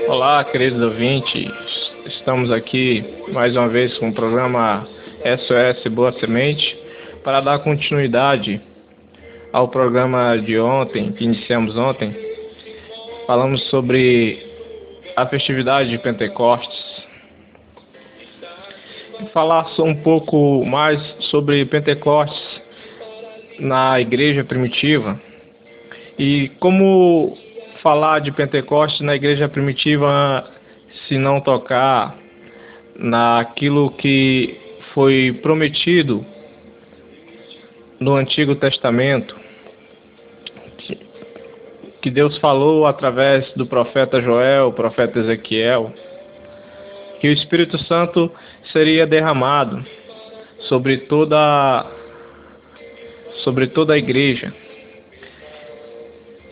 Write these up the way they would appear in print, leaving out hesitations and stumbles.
Olá, queridos ouvintes. Estamos aqui mais uma vez com o programa SOS Boa Semente para dar continuidade ao programa de ontem, que iniciamos ontem. Falamos sobre a festividade de Pentecostes. Falar só um pouco mais sobre Pentecostes na igreja primitiva e como falar de Pentecostes na igreja primitiva se não tocar naquilo que foi prometido no Antigo Testamento, que Deus falou através do profeta Joel, profeta Ezequiel, que o Espírito Santo seria derramado sobre toda a igreja.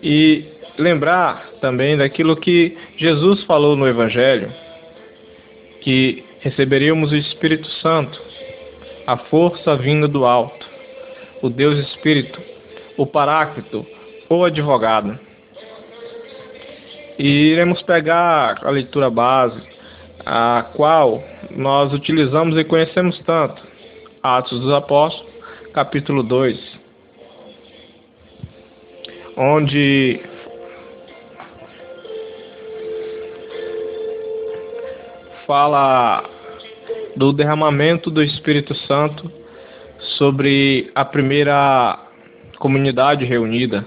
E lembrar também daquilo que Jesus falou no Evangelho, que receberíamos o Espírito Santo, a força vinda do alto, o Deus Espírito, o Paráclito, o advogado. E iremos pegar a leitura base, a qual nós utilizamos e conhecemos tanto, Atos dos Apóstolos, capítulo 2, onde fala do derramamento do Espírito Santo sobre a primeira comunidade reunida.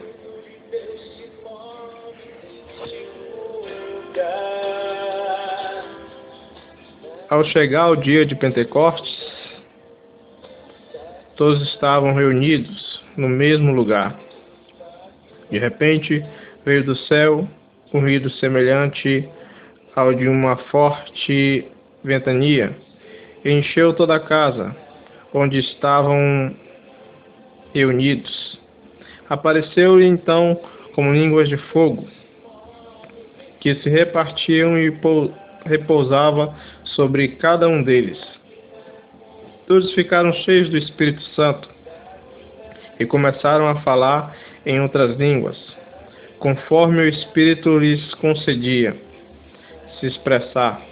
Ao chegar o dia de Pentecostes, todos estavam reunidos no mesmo lugar. De repente, veio do céu um ruído semelhante ao de uma forte ventania, e encheu toda a casa onde estavam reunidos. Apareceu-lhe então como línguas de fogo, que se repartiam e repousava sobre cada um deles. Todos ficaram cheios do Espírito Santo e começaram a falar em outras línguas, conforme o Espírito lhes concedia se expressar.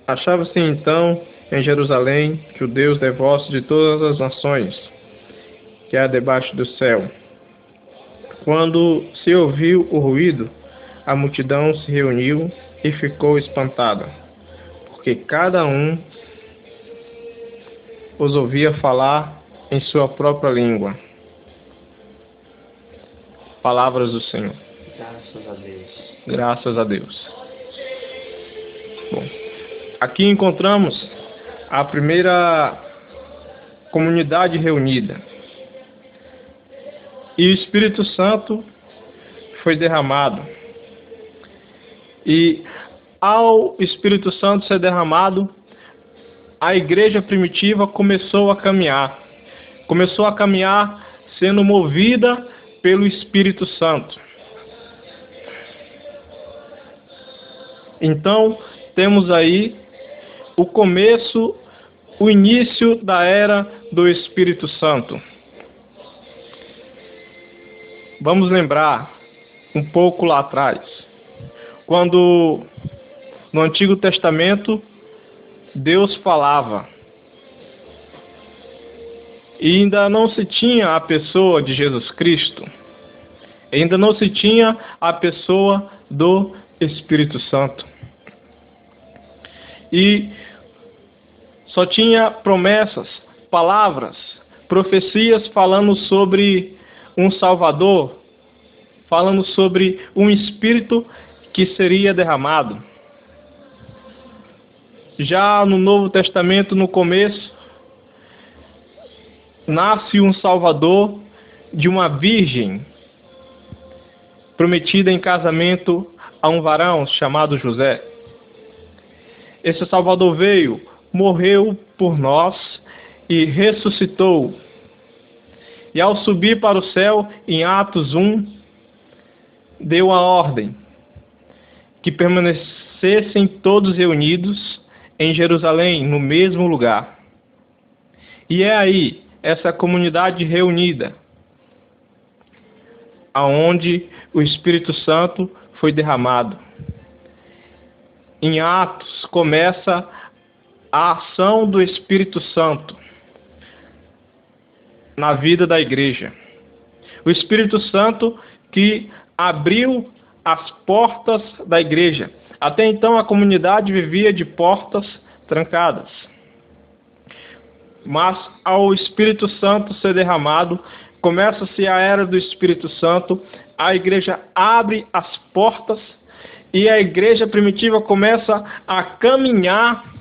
Achava-se então em Jerusalém judeus devotos de todas as nações que há debaixo do céu. Quando se ouviu o ruído, a multidão se reuniu e ficou espantada, porque cada um os ouvia falar em sua própria língua. Palavras do Senhor. Graças a Deus. Graças a Deus. Bom, aqui encontramos a primeira comunidade reunida. E o Espírito Santo foi derramado. E ao Espírito Santo ser derramado, a igreja primitiva começou a caminhar. Começou a caminhar sendo movida pelo Espírito Santo. Então, temos aí o começo, o início da era do Espírito Santo. Vamos lembrar um pouco lá atrás, quando no Antigo Testamento Deus falava e ainda não se tinha a pessoa de Jesus Cristo, ainda não se tinha a pessoa do Espírito Santo. E só tinha promessas, palavras, profecias falando sobre um Salvador, falando sobre um Espírito que seria derramado. Já no Novo Testamento, no começo, nasce um Salvador de uma virgem prometida em casamento a um varão chamado José. Esse Salvador veio, morreu por nós e ressuscitou. E ao subir para o céu, em Atos 1, deu a ordem que permanecessem todos reunidos em Jerusalém, no mesmo lugar. E é aí, essa comunidade reunida, aonde o Espírito Santo foi derramado. Em Atos começa a ação do Espírito Santo na vida da igreja. O Espírito Santo que abriu as portas da igreja. Até então a comunidade vivia de portas trancadas. Mas ao Espírito Santo ser derramado, começa-se a era do Espírito Santo, a igreja abre as portas e a igreja primitiva começa a caminhar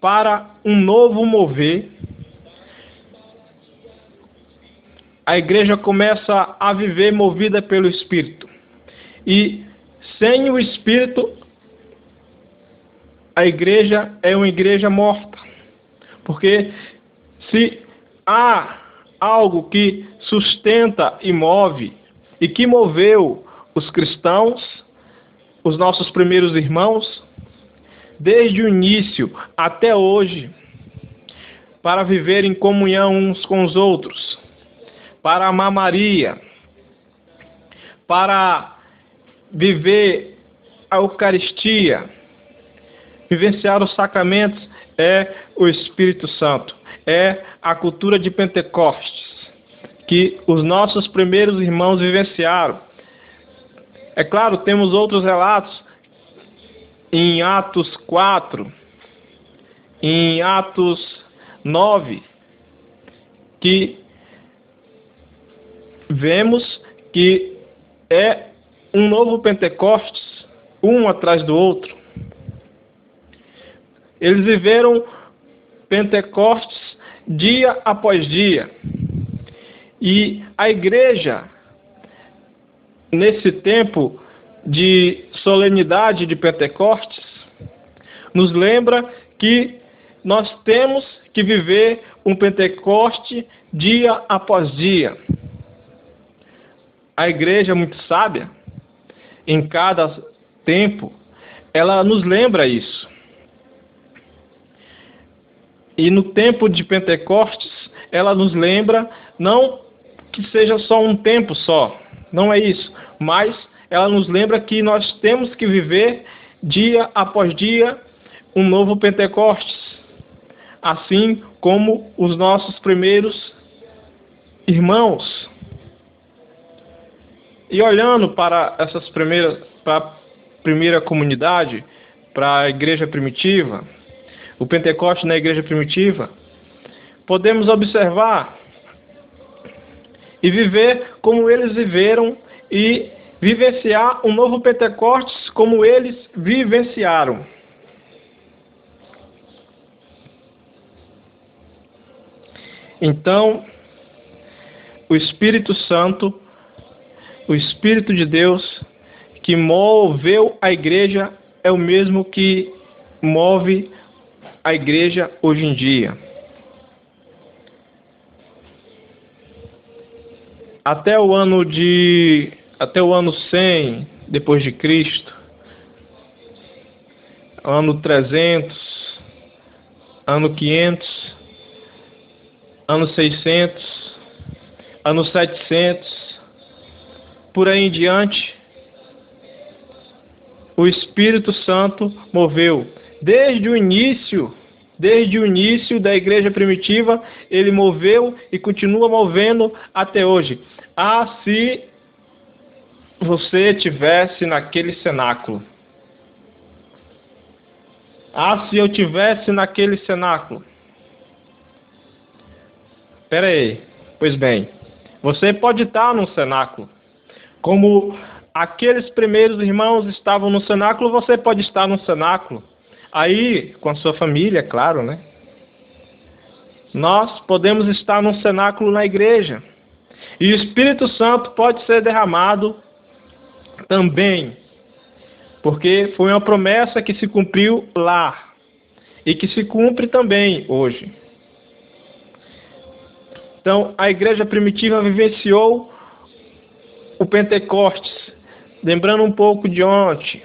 para um novo mover. A igreja começa a viver movida pelo Espírito. E sem o Espírito, a igreja é uma igreja morta. Porque se há algo que sustenta e move, e que moveu os cristãos, os nossos primeiros irmãos, desde o início até hoje, para viver em comunhão uns com os outros, para amar Maria, para viver a Eucaristia, vivenciar os sacramentos, é o Espírito Santo, é a cultura de Pentecostes, que os nossos primeiros irmãos vivenciaram. É claro, temos outros relatos em Atos 4, em Atos 9, que vemos que é um novo Pentecostes, um atrás do outro. Eles viveram Pentecostes dia após dia. E a igreja, nesse tempo de solenidade de Pentecostes, nos lembra que nós temos que viver um Pentecoste dia após dia. A igreja, muito sábia, em cada tempo, ela nos lembra isso. E no tempo de Pentecostes, ela nos lembra, não que seja só um tempo só, não é isso, mas ela nos lembra que nós temos que viver dia após dia um novo Pentecostes, assim como os nossos primeiros irmãos. E olhando para para a primeira comunidade, para a igreja primitiva, o Pentecoste na igreja primitiva, podemos observar e viver como eles viveram e vivenciar um novo Pentecostes como eles vivenciaram. Então, o Espírito Santo, o Espírito de Deus que moveu a igreja é o mesmo que move a igreja hoje em dia. Até o ano 100 depois de Cristo, ano 300, ano 500, ano 600, ano 700, por aí em diante, o Espírito Santo moveu. Desde o início da igreja primitiva, ele moveu e continua movendo até hoje. Ah, se você tivesse naquele cenáculo. Ah, se eu tivesse naquele cenáculo. Espera aí. Pois bem, você pode estar num cenáculo. Como aqueles primeiros irmãos estavam no cenáculo, você pode estar num cenáculo. Aí, com a sua família, claro, né? Nós podemos estar num cenáculo na igreja. E o Espírito Santo pode ser derramado também. Porque foi uma promessa que se cumpriu lá. E que se cumpre também hoje. Então, a igreja primitiva vivenciou o Pentecostes. Lembrando um pouco de ontem,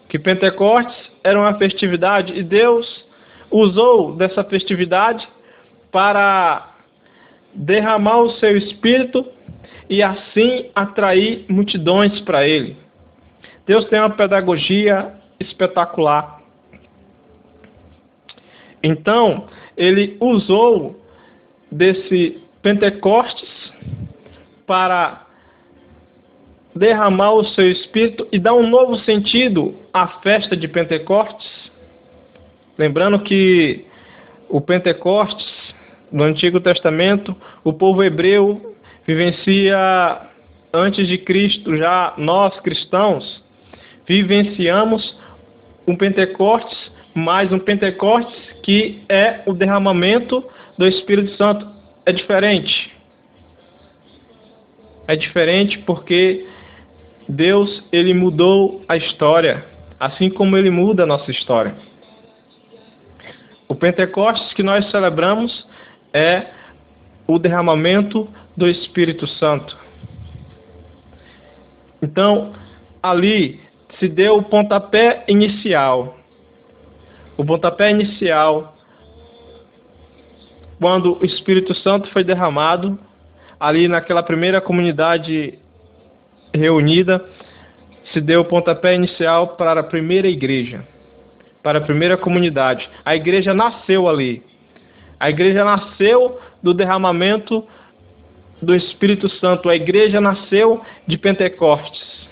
que Pentecostes era uma festividade e Deus usou dessa festividade para derramar o seu Espírito e assim atrair multidões para Ele. Deus tem uma pedagogia espetacular. Então, ele usou desse Pentecostes para derramar o seu Espírito e dar um novo sentido à festa de Pentecostes. Lembrando que o Pentecostes, no Antigo Testamento, o povo hebreu vivencia antes de Cristo. Já nós, cristãos, vivenciamos um Pentecostes, mais um Pentecostes que é o derramamento do Espírito Santo. É diferente. É diferente porque Deus, ele mudou a história, assim como ele muda a nossa história. O Pentecostes que nós celebramos é o derramamento do Espírito Santo. Então, ali se deu o pontapé inicial. O pontapé inicial, quando o Espírito Santo foi derramado, ali naquela primeira comunidade reunida, se deu o pontapé inicial para a primeira igreja, para a primeira comunidade. A igreja nasceu ali. A igreja nasceu do derramamento do Espírito Santo. A igreja nasceu de Pentecostes.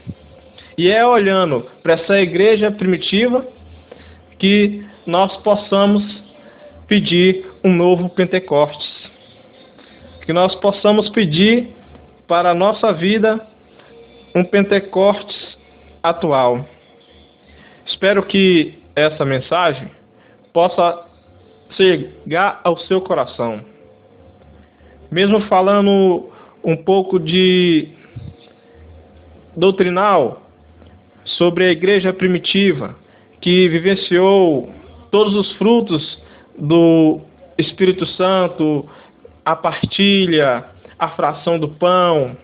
E é olhando para essa igreja primitiva que nós possamos pedir um novo Pentecostes. Que nós possamos pedir para a nossa vida um Pentecostes atual. Espero que essa mensagem possa chegar ao seu coração. Mesmo falando um pouco de doutrinal sobre a igreja primitiva, que vivenciou todos os frutos do Espírito Santo, a partilha, a fração do pão,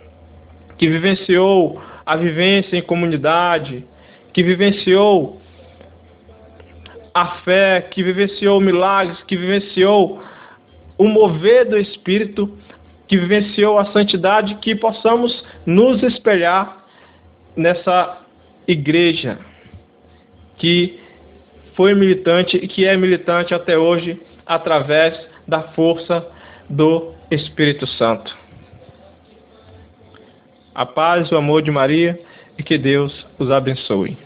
que vivenciou a vivência em comunidade, que vivenciou a fé, que vivenciou milagres, que vivenciou o mover do Espírito, que vivenciou a santidade, que possamos nos espelhar nessa igreja que foi militante e que é militante até hoje através da força do Espírito Santo. A paz e o amor de Maria e que Deus os abençoe.